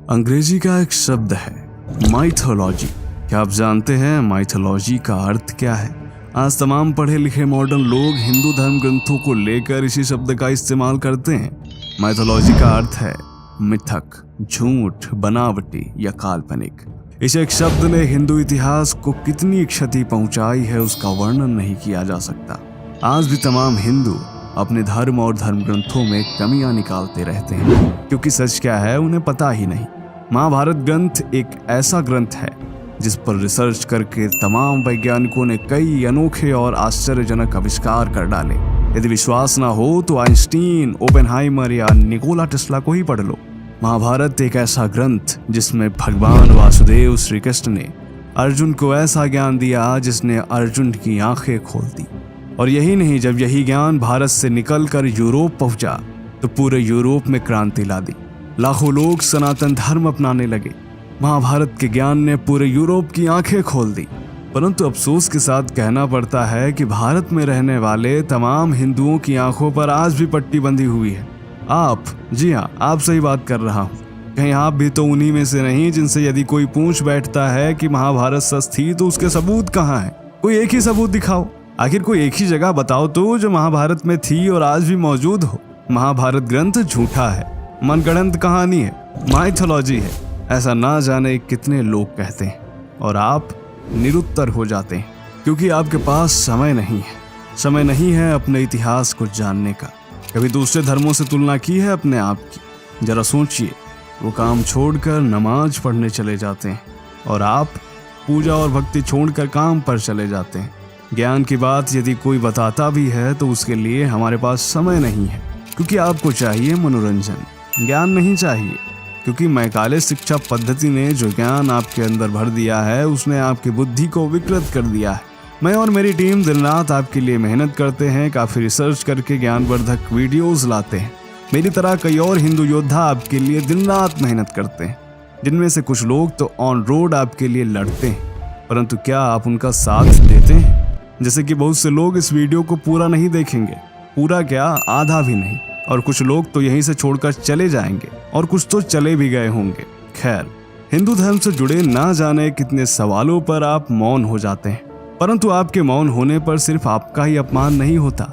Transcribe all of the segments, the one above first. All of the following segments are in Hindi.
अंग्रेजी का एक शब्द है माइथोलॉजी। क्या आप जानते हैं माइथोलॉजी का अर्थ क्या है? आज तमाम पढ़े लिखे मॉडर्न लोग हिंदू धर्म ग्रंथों को लेकर इसी शब्द का इस्तेमाल करते हैं। माइथोलॉजी का अर्थ है मिथक, झूठ, बनावटी या काल्पनिक। इस एक शब्द ने हिंदू इतिहास को कितनी क्षति पहुंचाई है उसका वर्णन नहीं किया जा सकता। आज भी तमाम हिंदू अपने धर्म और धर्म ग्रंथों में कमियां निकालते रहते हैं, क्योंकि सच क्या है उन्हें पता ही नहीं। महाभारत ग्रंथ एक ऐसा ग्रंथ है जिस पर रिसर्च करके तमाम वैज्ञानिकों ने कई अनोखे और आश्चर्यजनक आविष्कार कर डाले। यदि विश्वास ना हो तो आइंस्टीन, ओपेनहाइमर या निकोला टेस्ला को ही पढ़ लो। महाभारत एक ऐसा ग्रंथ जिसमें भगवान वासुदेव श्री कृष्ण ने अर्जुन को ऐसा ज्ञान दिया जिसने अर्जुन की आंखें खोल दी। और यही नहीं, जब यही ज्ञान भारत से निकलकर यूरोप पहुंचा तो पूरे यूरोप में क्रांति ला दी। लाखों लोग सनातन धर्म अपनाने लगे। महाभारत के ज्ञान ने पूरे यूरोप की आंखें खोल दी। परंतु अफसोस के साथ कहना पड़ता है कि भारत में रहने वाले तमाम हिंदुओं की आंखों पर आज भी पट्टी बंधी हुई है। आप, जी हाँ, आप सही बात कर रहा हूँ। कहीं आप भी तो उन्हीं में से नहीं जिनसे यदि कोई पूछ बैठता है कि महाभारत सच थी तो उसके सबूत कहाँ हैं? कोई एक ही सबूत दिखाओ। आखिर कोई एक ही जगह बताओ तो जो महाभारत में थी और आज भी मौजूद हो। महाभारत ग्रंथ झूठा है, मनगढ़ंत कहानी है, माइथोलॉजी है, ऐसा ना जाने कितने लोग कहते हैं और आप निरुत्तर हो जाते हैं, क्योंकि आपके पास समय नहीं है अपने इतिहास को जानने का। कभी दूसरे धर्मों से तुलना की है अपने आप की? जरा सोचिए, वो काम छोड़कर नमाज पढ़ने चले जाते हैं और आप पूजा और भक्ति छोड़कर काम पर चले जाते हैं। ज्ञान की बात यदि कोई बताता भी है तो उसके लिए हमारे पास समय नहीं है, क्योंकि आपको चाहिए मनोरंजन, ज्ञान नहीं चाहिए। क्योंकि मैकाले शिक्षा पद्धति ने जो ज्ञान आपके अंदर भर दिया है उसने आपकी बुद्धि को विकृत कर दिया है। मैं और मेरी टीम दिन रात आपके लिए मेहनत करते हैं, काफ़ी रिसर्च करके ज्ञानवर्धक वीडियोस लाते हैं। मेरी तरह कई और हिंदू योद्धा आपके लिए दिन रात मेहनत करते हैं, जिनमें से कुछ लोग तो ऑन रोड आपके लिए लड़ते हैं, परंतु क्या आप उनका साथ देते हैं? जैसे कि बहुत से लोग इस वीडियो को पूरा नहीं देखेंगे, पूरा क्या, आधा भी नहीं, और कुछ लोग तो यहीं से छोड़कर चले जाएंगे और कुछ तो चले भी गए होंगे। खैर, हिंदू धर्म से जुड़े ना जाने कितने सवालों पर आप मौन हो जाते हैं, परंतु आपके मौन होने पर सिर्फ आपका ही अपमान नहीं होता,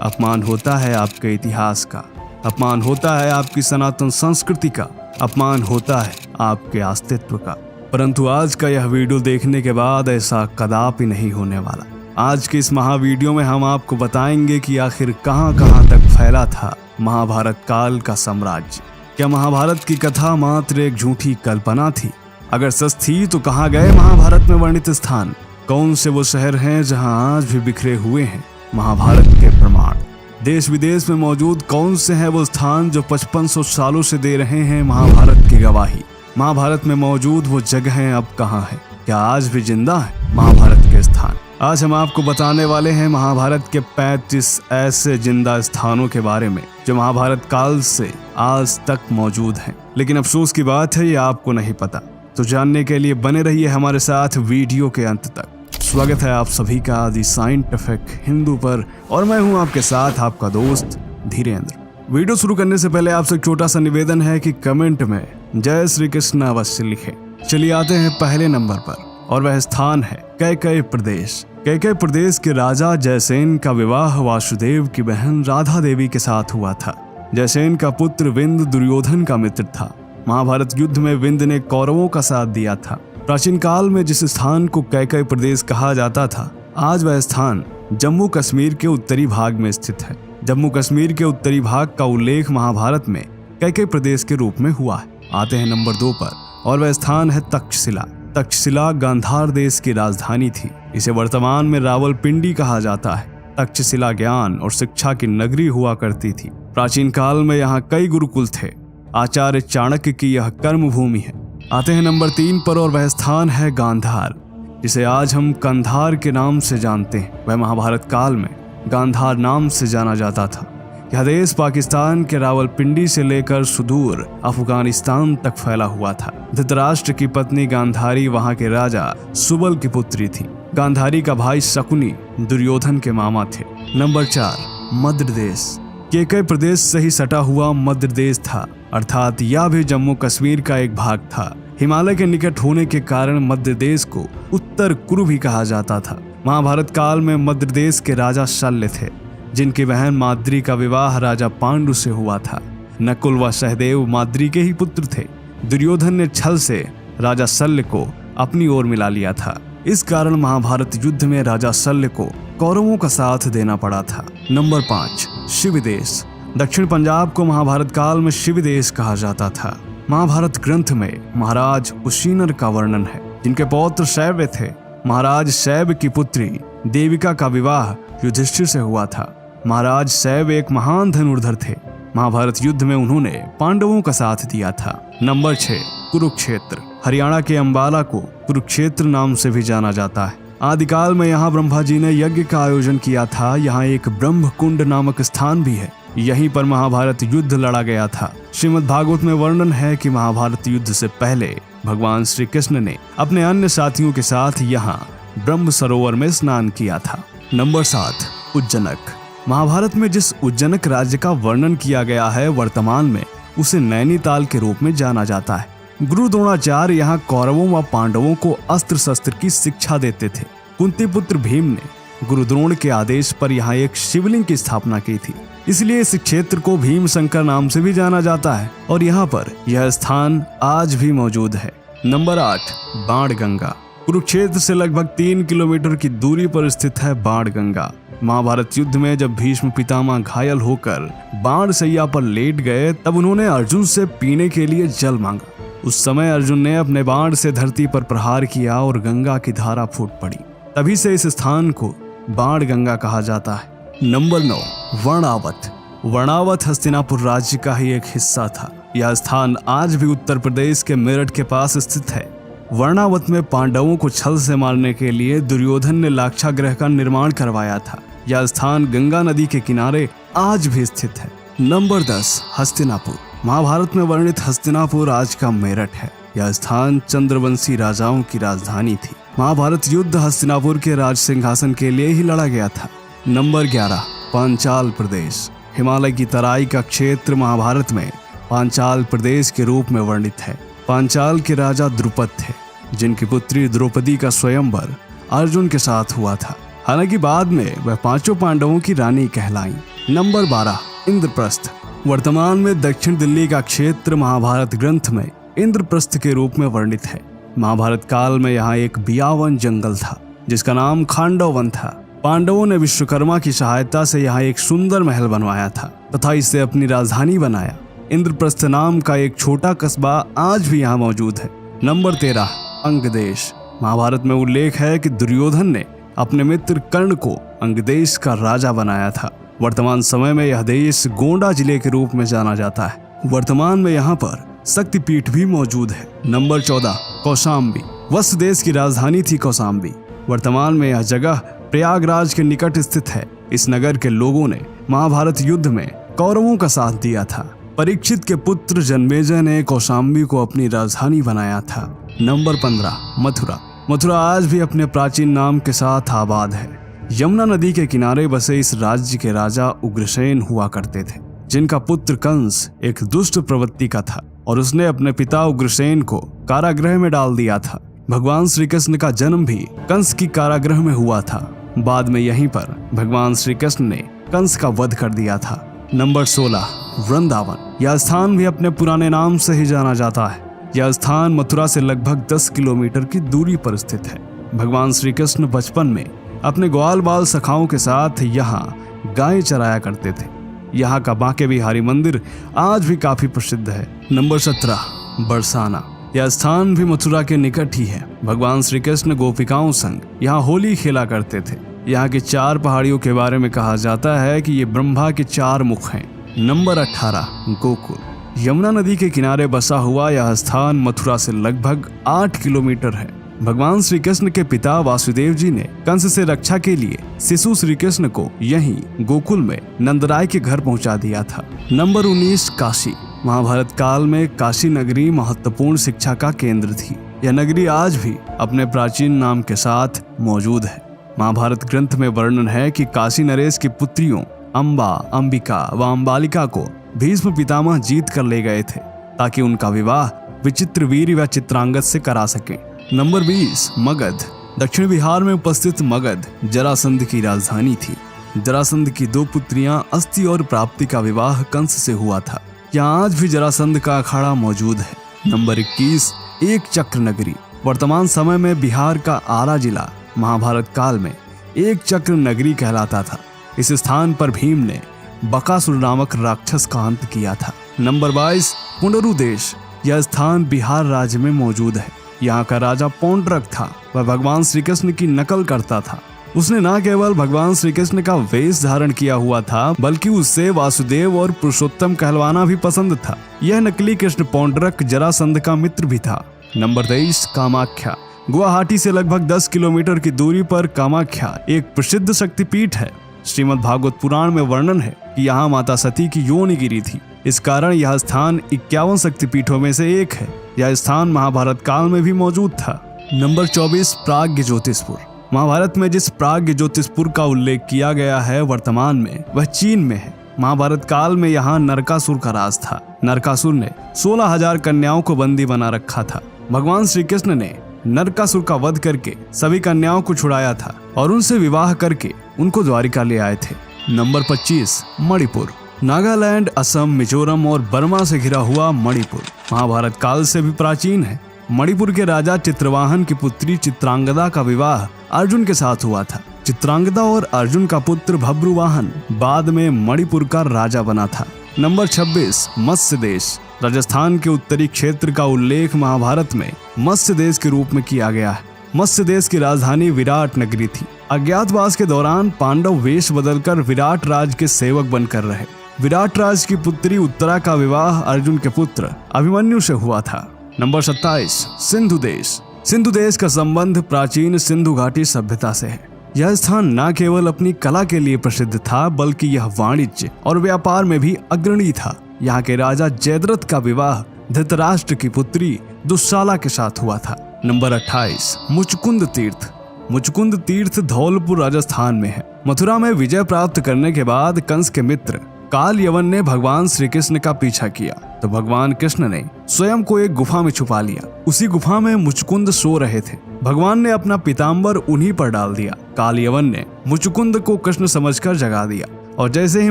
अपमान होता है आपके इतिहास का, अपमान होता है आपकी सनातन संस्कृति का, अपमान होता है आपके अस्तित्व का। परंतु आज का यह वीडियो देखने के बाद ऐसा कदापि नहीं होने वाला। आज के इस महावीडियो में हम आपको बताएंगे कि आखिर कहां तक फैला था महाभारत काल का साम्राज्य। क्या महाभारत की कथा मात्र एक झूठी कल्पना थी? अगर सच थी तो कहां गए महाभारत में वर्णित स्थान? कौन से वो शहर हैं जहां आज भी बिखरे हुए हैं महाभारत के प्रमाण? देश विदेश में मौजूद कौन से हैं वो स्थान जो 5500 सालों से दे रहे हैं महाभारत की गवाही? महाभारत में मौजूद वो जगहें अब कहां हैं? क्या आज भी जिंदा है महाभारत के स्थान? आज हम आपको बताने वाले हैं महाभारत के 35 ऐसे जिंदा स्थानों के बारे में जो महाभारत काल से आज तक मौजूद हैं। लेकिन अफसोस की बात है ये आपको नहीं पता। तो जानने के लिए बने रहिए हमारे साथ वीडियो के अंत तक। स्वागत है आप सभी का दी साइंटिफिक हिंदू पर, और मैं हूं आपके साथ आपका दोस्त धीरेन्द्र। वीडियो शुरू करने से पहले आपसे एक छोटा सा निवेदन है कि कमेंट में जय श्री कृष्ण अवश्य लिखें। चलिए आते हैं पहले नंबर पर, और वह स्थान है कैकेय प्रदेश। कैकेय प्रदेश के राजा जयसेन का विवाह वासुदेव की बहन राधा देवी के साथ हुआ था। जयसेन का पुत्र विंद दुर्योधन का मित्र था। महाभारत युद्ध में विंद ने कौरवों का साथ दिया था। प्राचीन काल में जिस स्थान को कैकेय प्रदेश कहा जाता था, आज वह स्थान जम्मू कश्मीर के उत्तरी भाग में स्थित है। जम्मू कश्मीर के उत्तरी भाग का उल्लेख महाभारत में कैकेय प्रदेश के रूप में हुआ है। आते हैं नंबर 2 पर, और वह स्थान है तक्षशिला। तक्षशिला गांधार देश की राजधानी थी। इसे वर्तमान में रावलपिंडी कहा जाता है। तक्षशिला ज्ञान और शिक्षा की नगरी हुआ करती थी। प्राचीन काल में यहाँ कई गुरुकुल थे। आचार्य चाणक्य की यह कर्म भूमि है। आते हैं नंबर 3 पर, और वह स्थान है गांधार, जिसे आज हम कंधार के नाम से जानते हैं। वह महाभारत काल में गांधार नाम से जाना जाता था। यह देश पाकिस्तान के रावलपिंडी से लेकर सुदूर अफगानिस्तान तक फैला हुआ था। धृतराष्ट्र की पत्नी गांधारी वहां के राजा सुबल की पुत्री थी। गांधारी का भाई शकुनी दुर्योधन के मामा थे। नंबर 4 मद्र देश। केकई प्रदेश से ही सटा हुआ मध्य देश था, अर्थात यह भी जम्मू कश्मीर का एक भाग था। हिमालय के निकट होने के कारण मध्य देश को उत्तर कुरु भी कहा जाता था। महाभारत काल में मध्य देश के राजा शल्य थे, जिनकी बहन माद्री का विवाह राजा पांडु से हुआ था। नकुल व सहदेव माद्री के ही पुत्र थे। दुर्योधन ने छल से राजा शल्य को अपनी ओर मिला लिया था। इस कारण महाभारत युद्ध में राजा शल्य को कौरवों का साथ देना पड़ा था। नंबर 5, शिविदेश। दक्षिण पंजाब को महाभारत काल में शिविदेश कहा जाता था। महाभारत ग्रंथ में महाराज उशीनर का वर्णन है, जिनके पौत्र शैव्य थे। महाराज शैव की पुत्री देविका का विवाह युधिष्ठिर से हुआ था। महाराज शैव एक महान धनुर्धर थे। महाभारत युद्ध में उन्होंने पांडवों का साथ दिया था। नंबर 6, कुरुक्षेत्र। हरियाणा के अंबाला को कुरुक्षेत्र नाम से भी जाना जाता है। आदिकाल में यहाँ ब्रह्मा जी ने यज्ञ का आयोजन किया था। यहाँ एक ब्रह्म कुंड नामक स्थान भी है। यहीं पर महाभारत युद्ध लड़ा गया था। श्रीमद् भागवत में वर्णन है कि महाभारत युद्ध से पहले भगवान श्री कृष्ण ने अपने अन्य साथियों के साथ यहाँ ब्रह्म सरोवर में स्नान किया था। नंबर 7, उज्जनक। महाभारत में जिस उज्जनक राज्य का वर्णन किया गया है, वर्तमान में उसे नैनीताल के रूप में जाना जाता है। गुरु द्रोणाचार्य यहाँ कौरवों व पांडवों को अस्त्र शस्त्र की शिक्षा देते थे। कुंती पुत्र भीम ने गुरु द्रोण के आदेश पर यहाँ एक शिवलिंग की स्थापना की थी, इसलिए इस क्षेत्र को भीम शंकर नाम से भी जाना जाता है और यहाँ पर यह स्थान आज भी मौजूद है। नंबर 8, बाणगंगा। कुरुक्षेत्र से लगभग 3 किलोमीटर की दूरी पर स्थित है बाणगंगा। महाभारत युद्ध में जब भीष्म पितामह घायल होकर बाण सैया पर लेट गए, तब उन्होंने अर्जुन से पीने के लिए जल मांगा। उस समय अर्जुन ने अपने बाण से धरती पर प्रहार किया और गंगा की धारा फूट पड़ी। तभी से इस स्थान को बाणगंगा कहा जाता है। नंबर 9, वर्णावत। वर्णावत हस्तिनापुर राज्य का ही एक हिस्सा था। यह स्थान आज भी उत्तर प्रदेश के मेरठ के पास स्थित है। वर्णावत में पांडवों को छल से मारने के लिए दुर्योधन ने लाक्षागृह का निर्माण करवाया था। यह स्थान गंगा नदी के किनारे आज भी स्थित है। नंबर 10, हस्तिनापुर। महाभारत में वर्णित हस्तिनापुर आज का मेरठ है। यह स्थान चंद्रवंशी राजाओं की राजधानी थी। महाभारत युद्ध हस्तिनापुर के राज सिंहासन के लिए ही लड़ा गया था। नंबर 11, पांचाल प्रदेश। हिमालय की तराई का क्षेत्र महाभारत में पांचाल प्रदेश के रूप में वर्णित है। पांचाल के राजा द्रुपद थे, जिनकी पुत्री द्रौपदी का स्वयंवर अर्जुन के साथ हुआ था। हालांकि बाद में वह 5 पांडवों की रानी कहलाई। नंबर 12, इंद्रप्रस्थ। वर्तमान में दक्षिण दिल्ली का क्षेत्र महाभारत ग्रंथ में इंद्रप्रस्थ के रूप में वर्णित है। महाभारत काल में यहाँ एक बियावन जंगल था, जिसका नाम खांडव वन था। पांडवों ने विश्वकर्मा की सहायता से यहाँ एक सुंदर महल बनवाया था तथा इसे अपनी राजधानी बनाया। इंद्रप्रस्थ नाम का एक छोटा कस्बा आज भी यहाँ मौजूद है। नंबर 13, अंगदेश। महाभारत में उल्लेख है कि दुर्योधन ने अपने मित्र कर्ण को अंगदेश का राजा बनाया था। वर्तमान समय में यह देश गोंडा जिले के रूप में जाना जाता है। वर्तमान में यहाँ पर शक्तिपीठ भी मौजूद है। नंबर 14, कौशाम्बी। वत्स देश की राजधानी थी कौशाम्बी। वर्तमान में यह जगह प्रयागराज के निकट स्थित है। इस नगर के लोगों ने महाभारत युद्ध में कौरवों का साथ दिया था। परीक्षित के पुत्र जन्मेजय ने कौशाम्बी को अपनी राजधानी बनाया था। नंबर 15, मथुरा। मथुरा आज भी अपने प्राचीन नाम के साथ आबाद है। यमुना नदी के किनारे बसे इस राज्य के राजा उग्रसेन हुआ करते थे, जिनका पुत्र कंस एक दुष्ट प्रवृत्ति का था और उसने अपने पिता उग्रसेन को कारागृह में डाल दिया था। भगवान श्री कृष्ण का जन्म भी कंस की कारागृह में हुआ था। बाद में यहीं पर भगवान श्री कृष्ण ने कंस का वध कर दिया था। नंबर 16, वृंदावन। यह स्थान भी अपने पुराने नाम से ही जाना जाता है। यह स्थान मथुरा से लगभग 10 किलोमीटर की दूरी पर स्थित है। भगवान श्री कृष्ण बचपन में अपने ग्वाल बाल सखाओं के साथ यहाँ गायें चराया करते थे। यहाँ का बांके बिहारी मंदिर आज भी काफी प्रसिद्ध है। नंबर 17, बरसाना। यह स्थान भी मथुरा के निकट ही है। भगवान श्री कृष्ण गोपिकाओं संग यहाँ होली खेला करते थे। यहाँ की 4 पहाड़ियों के बारे में कहा जाता है कि ये ब्रह्मा के 4 मुख हैं। नंबर 18, गोकुल। यमुना नदी के किनारे बसा हुआ यह स्थान मथुरा से लगभग 8 किलोमीटर है। भगवान श्री कृष्ण के पिता वासुदेव जी ने कंस से रक्षा के लिए शिशु श्री कृष्ण को यहीं गोकुल में नंदराय के घर पहुंचा दिया था। नंबर 19, काशी। महाभारत काल में काशी नगरी महत्वपूर्ण शिक्षा का केंद्र थी। यह नगरी आज भी अपने प्राचीन नाम के साथ मौजूद है। महाभारत ग्रंथ में वर्णन है कि काशी नरेश की पुत्रियों अंबा, अंबिका व अंबालिका को भीष्म पितामह जीत कर ले गए थे ताकि उनका विवाह विचित्रवीर्य व चित्रांगद से करा सके। नंबर 20 मगध। दक्षिण बिहार में उपस्थित मगध जरासंध की राजधानी थी। जरासंध की 2 पुत्रियां अस्ति और प्राप्ति का विवाह कंस से हुआ था। यहाँ आज भी जरासंध का अखाड़ा मौजूद है। नंबर 21 एक चक्र नगरी। वर्तमान समय में बिहार का आरा जिला महाभारत काल में एक चक्र नगरी कहलाता था। इस स्थान पर भीम ने बकासुर नामक राक्षस का अंत किया था। नंबर 22 पुंडरु देश। यह स्थान बिहार राज्य में मौजूद है। यहाँ का राजा पौंड्रक था। वह भगवान श्री कृष्ण की नकल करता था। उसने न केवल भगवान श्री कृष्ण का वेश धारण किया हुआ था बल्कि उससे वासुदेव और पुरुषोत्तम कहलवाना भी पसंद था। यह नकली कृष्ण पौंड्रक जरासंध का मित्र भी था। नंबर 23 कामाख्या। गुवाहाटी से लगभग 10 किलोमीटर की दूरी पर कामाख्या एक प्रसिद्ध शक्तिपीठ है। श्रीमद् भागवत पुराण में वर्णन है कि यहाँ माता सती की योनि गिरी थी। इस कारण यह स्थान 51 शक्तिपीठों में से एक है। यह स्थान महाभारत काल में भी मौजूद था। नंबर 24 प्राग्ञ ज्योतिषपुर। महाभारत में जिस प्राग्ञ ज्योतिषपुर का उल्लेख किया गया है वर्तमान में वह चीन में है। महाभारत काल में यहाँ नरकासुर का राज था। नरकासुर ने 16,000 कन्याओं को बंदी बना रखा था। भगवान श्री कृष्ण ने नरकासुर का वध करके सभी कन्याओं को छुड़ाया था और उनसे विवाह करके उनको द्वारिका ले आए थे। नंबर 25 मणिपुर। नागालैंड, असम, मिजोरम और बर्मा से घिरा हुआ मणिपुर महाभारत काल से भी प्राचीन है। मणिपुर के राजा चित्रवाहन की पुत्री चित्रांगदा का विवाह अर्जुन के साथ हुआ था। चित्रांगदा और अर्जुन का पुत्र भब्रुवाहन बाद में मणिपुर का राजा बना था। नंबर 26 मत्स्य देश। राजस्थान के उत्तरी क्षेत्र का उल्लेख महाभारत में मत्स्य देश के रूप में किया गया है। मत्स्य देश की राजधानी विराट नगरी थी। अज्ञातवास के दौरान पांडव वेश बदलकर विराट राज के सेवक बनकर रहे। विराट राज की पुत्री उत्तरा का विवाह अर्जुन के पुत्र अभिमन्यु से हुआ था। नंबर 27 सिंधु देश। सिंधु देश का संबंध प्राचीन सिंधु घाटी सभ्यता से है। यह स्थान न केवल अपनी कला के लिए प्रसिद्ध था बल्कि यह वाणिज्य और व्यापार में भी अग्रणी था। यहाँ के राजा जयद्रथ का विवाह धृतराष्ट्र की पुत्री दुस्साला के साथ हुआ था। नंबर 28 मुचकुंद तीर्थ। मुचकुंद तीर्थ धौलपुर राजस्थान में है। मथुरा में विजय प्राप्त करने के बाद कंस के मित्र काल यवन ने भगवान श्री कृष्ण का पीछा किया तो भगवान कृष्ण ने स्वयं को एक गुफा में छुपा लिया। उसी गुफा में मुचकुंद सो रहे थे। भगवान ने अपना पीताम्बर उन्हीं पर डाल दिया। काल यवन ने मुचकुंद को कृष्ण समझकर जगा दिया और जैसे ही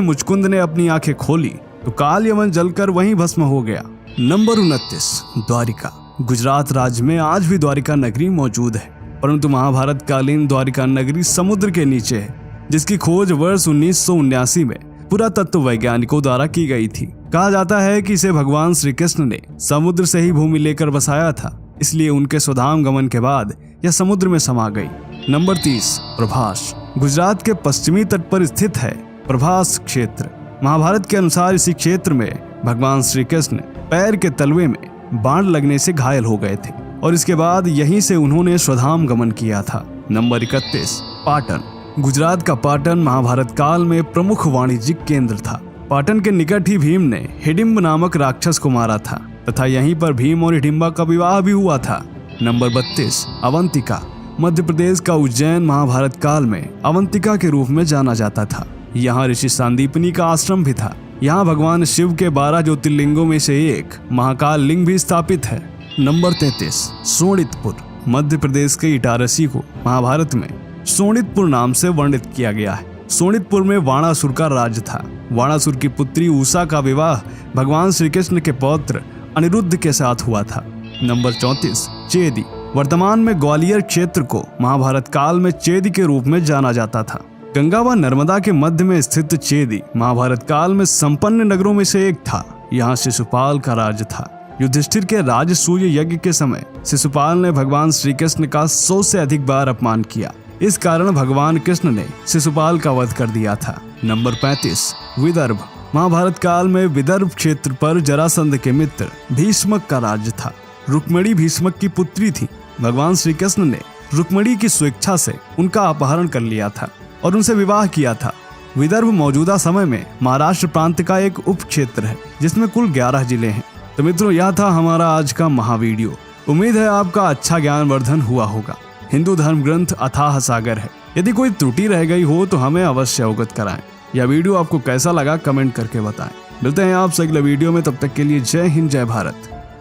मुचकुंद ने अपनी आंखें खोली तो काल यवन जलकर वहीं भस्म हो गया। नंबर 29 द्वारिका। गुजरात राज्य में आज भी द्वारिका नगरी मौजूद है, परंतु महाभारत कालीन द्वारिका नगरी समुद्र के नीचे है, जिसकी खोज वर्ष 1979 में पुरातत्व वैज्ञानिकों द्वारा की गई थी। कहा जाता है कि इसे भगवान श्री कृष्ण ने समुद्र से ही भूमि लेकर बसाया था, इसलिए उनके स्वधाम गमन के बाद यह समुद्र में समा गई। नंबर 30 प्रभास। गुजरात के पश्चिमी तट पर स्थित है प्रभास क्षेत्र। महाभारत के अनुसार इसी क्षेत्र में भगवान श्री कृष्ण पैर के तलवे में बाण लगने से घायल हो गए थे और इसके बाद यहीं से उन्होंने स्वधाम गमन किया था। नंबर 31 पाटन। गुजरात का पाटन महाभारत काल में प्रमुख वाणिज्यिक केंद्र था। पाटन के निकट ही भीम ने हिडिंब नामक राक्षस को मारा था तथा यहीं पर भीम और हिडिंबा का विवाह भी हुआ था। नंबर 32 अवंतिका। मध्य प्रदेश का उज्जैन महाभारत काल में अवंतिका के रूप में जाना जाता था। यहाँ ऋषि सांदीपनी का आश्रम भी था। यहाँ भगवान शिव के 12 ज्योतिर्लिंगों में से एक महाकाल लिंग भी स्थापित है। नंबर 33 सोनितपुर। मध्य प्रदेश के इटारसी को महाभारत में सोनितपुर नाम से वर्णित किया गया है। सोनितपुर में वाणासुर का राज्य था। वाणासुर की पुत्री उषा का विवाह भगवान श्री कृष्ण के पौत्र अनिरुद्ध के साथ हुआ था। नंबर 34 चेदी। वर्तमान में ग्वालियर क्षेत्र को महाभारत काल में चेदी के रूप में जाना जाता था। गंगा व नर्मदा के मध्य में स्थित चेदी महाभारत काल में संपन्न नगरों में से एक था। यहाँ शिशुपाल का राज्य था। युधिष्ठिर के राजसूय यज्ञ के समय शिशुपाल ने भगवान श्री कृष्ण का 100 से अधिक बार अपमान किया। इस कारण भगवान कृष्ण ने शिशुपाल का वध कर दिया था। नंबर 35 विदर्भ। महाभारत काल में विदर्भ क्षेत्र पर जरासंध के मित्र भीष्मक का राज्य था। रुक्मिणी भीष्मक की पुत्री थी। भगवान श्री कृष्ण ने रुक्मिणी की स्वेच्छा से उनका अपहरण कर लिया था और उनसे विवाह किया था। विदर्भ मौजूदा समय में महाराष्ट्र प्रांत का एक उप क्षेत्र है जिसमें कुल 11 जिले हैं। तो मित्रों, यह था हमारा आज का महावीडियो। उम्मीद है आपका अच्छा ज्ञानवर्धन हुआ होगा। हिंदू धर्म ग्रंथ अथाह सागर है। यदि कोई त्रुटि रह गई हो तो हमें अवश्य अवगत कराएं। यह वीडियो आपको कैसा लगा कमेंट करके बताएं। मिलते हैं आपसे अगले वीडियो में, तब तक के लिए जय हिंद, जय भारत,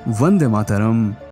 वंदे मातरम।